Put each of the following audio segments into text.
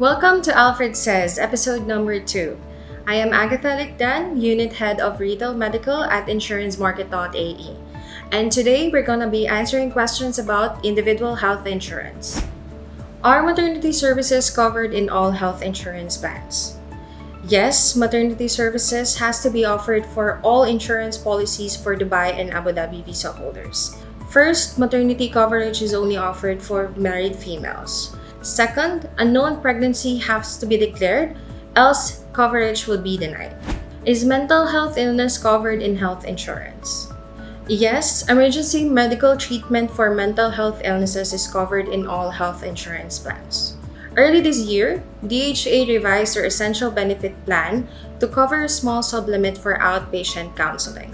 Welcome to Alfred Says, episode number 2. I am Agatha Alicdan, Unit Head of Retail Medical at InsuranceMarket.ae. And today we're going to be answering questions about individual health insurance. Are maternity services covered in all health insurance plans? Yes, maternity services has to be offered for all insurance policies for Dubai and Abu Dhabi visa holders. First, maternity coverage is only offered for married females. Second, a known pregnancy has to be declared, else coverage will be denied. Is mental health illness covered in health insurance? Yes, emergency medical treatment for mental health illnesses is covered in all health insurance plans. Early this year, DHA revised their essential benefit plan to cover a small sublimit for outpatient counseling.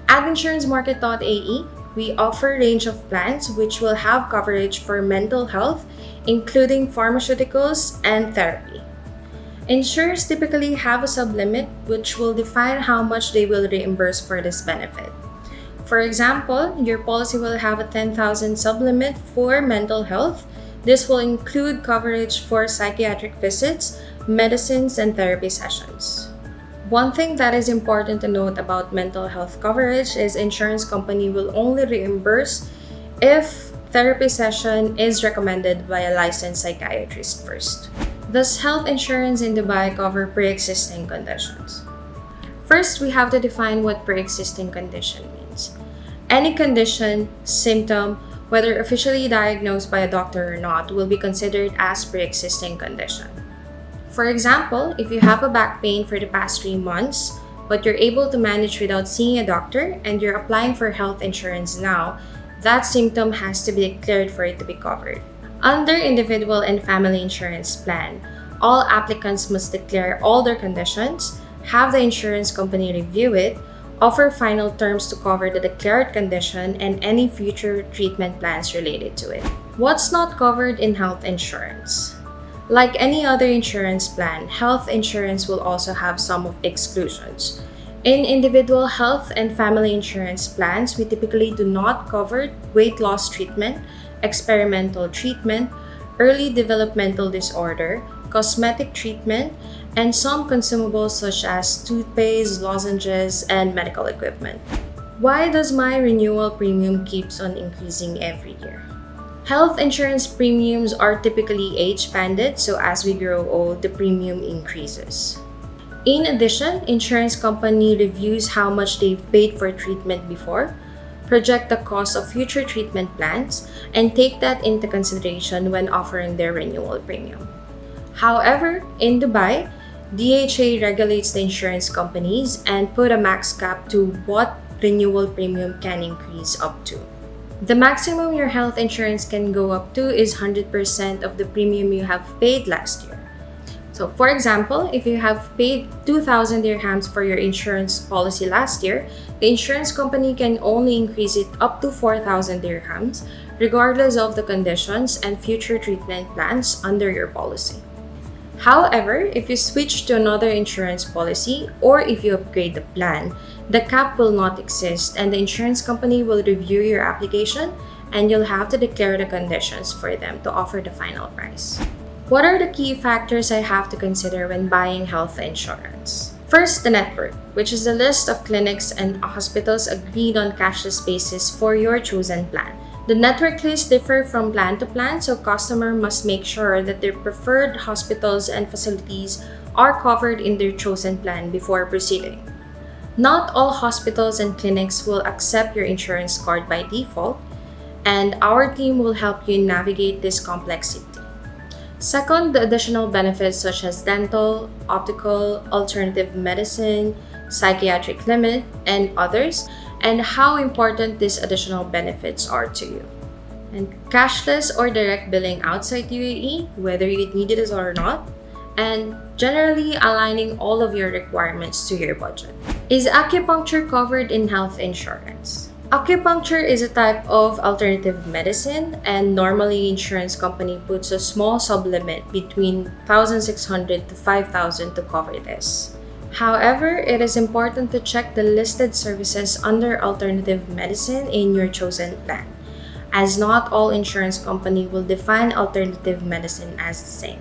At InsuranceMarket.ae, we offer a range of plans which will have coverage for mental health, including pharmaceuticals and therapy. Insurers typically have a sublimit which will define how much they will reimburse for this benefit. For example, your policy will have a 10,000 sublimit for mental health. This will include coverage for psychiatric visits, medicines, and therapy sessions. One thing that is important to note about mental health coverage is insurance company will only reimburse if therapy session is recommended by a licensed psychiatrist first. Does health insurance in Dubai cover pre-existing conditions? First, we have to define what pre-existing condition means. Any condition, symptom, whether officially diagnosed by a doctor or not, will be considered as pre-existing condition. For example, if you have a back pain for the past 3 months, but you're able to manage without seeing a doctor and you're applying for health insurance now, that symptom has to be declared for it to be covered. Under individual and family insurance plan, all applicants must declare all their conditions, have the insurance company review it, offer final terms to cover the declared condition and any future treatment plans related to it. What's not covered in health insurance? Like any other insurance plan, health insurance will also have some of exclusions. In individual health and family insurance plans, we typically do not cover weight loss treatment, experimental treatment, early developmental disorder, cosmetic treatment, and some consumables such as toothpaste, lozenges, and medical equipment. Why does my renewal premium keeps on increasing every year? Health insurance premiums are typically age-banded, so as we grow old, the premium increases. In addition, insurance company reviews how much they've paid for treatment before, project the cost of future treatment plans, and take that into consideration when offering their renewal premium. However, in Dubai, DHA regulates the insurance companies and put a max cap to what renewal premium can increase up to. The maximum your health insurance can go up to is 100% of the premium you have paid last year. So for example, if you have paid 2,000 dirhams for your insurance policy last year, the insurance company can only increase it up to 4,000 dirhams, regardless of the conditions and future treatment plans under your policy. However, if you switch to another insurance policy or if you upgrade the plan, the cap will not exist and the insurance company will review your application and you'll have to declare the conditions for them to offer the final price. What are the key factors I have to consider when buying health insurance? First, the network, which is the list of clinics and hospitals agreed on cashless basis for your chosen plan. The network lists differ from plan to plan, so customer must make sure that their preferred hospitals and facilities are covered in their chosen plan before proceeding. Not all hospitals and clinics will accept your insurance card by default, and our team will help you navigate this complexity. Second, the additional benefits such as dental, optical, alternative medicine, psychiatric limit, and others, and how important these additional benefits are to you. And cashless or direct billing outside UAE, whether you need it or not, and generally aligning all of your requirements to your budget. Is acupuncture covered in health insurance? Acupuncture is a type of alternative medicine, and normally insurance company puts a small sublimit between 1,600 to 5,000 to cover this. However, it is important to check the listed services under alternative medicine in your chosen plan, as not all insurance company will define alternative medicine as the same.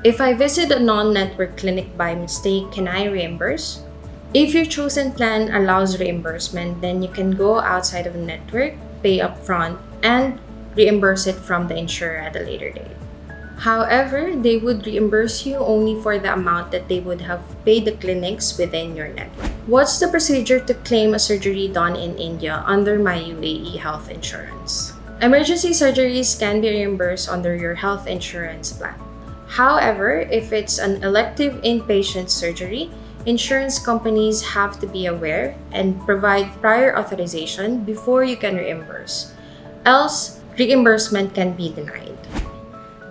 If I visit a non-network clinic by mistake, can I reimburse? If your chosen plan allows reimbursement, then you can go outside of the network, pay upfront, and reimburse it from the insurer at a later date. However, they would reimburse you only for the amount that they would have paid the clinics within your network. What's the procedure to claim a surgery done in India under my UAE health insurance? Emergency surgeries can be reimbursed under your health insurance plan. However, if it's an elective inpatient surgery, insurance companies have to be aware and provide prior authorization before you can reimburse. Else, reimbursement can be denied.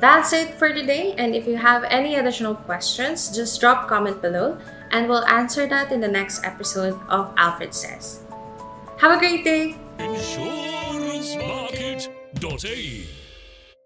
That's it for today, and if you have any additional questions, just drop comment below and we'll answer that in the next episode of Alfred Says. Have a great day! InsuranceMarket.ae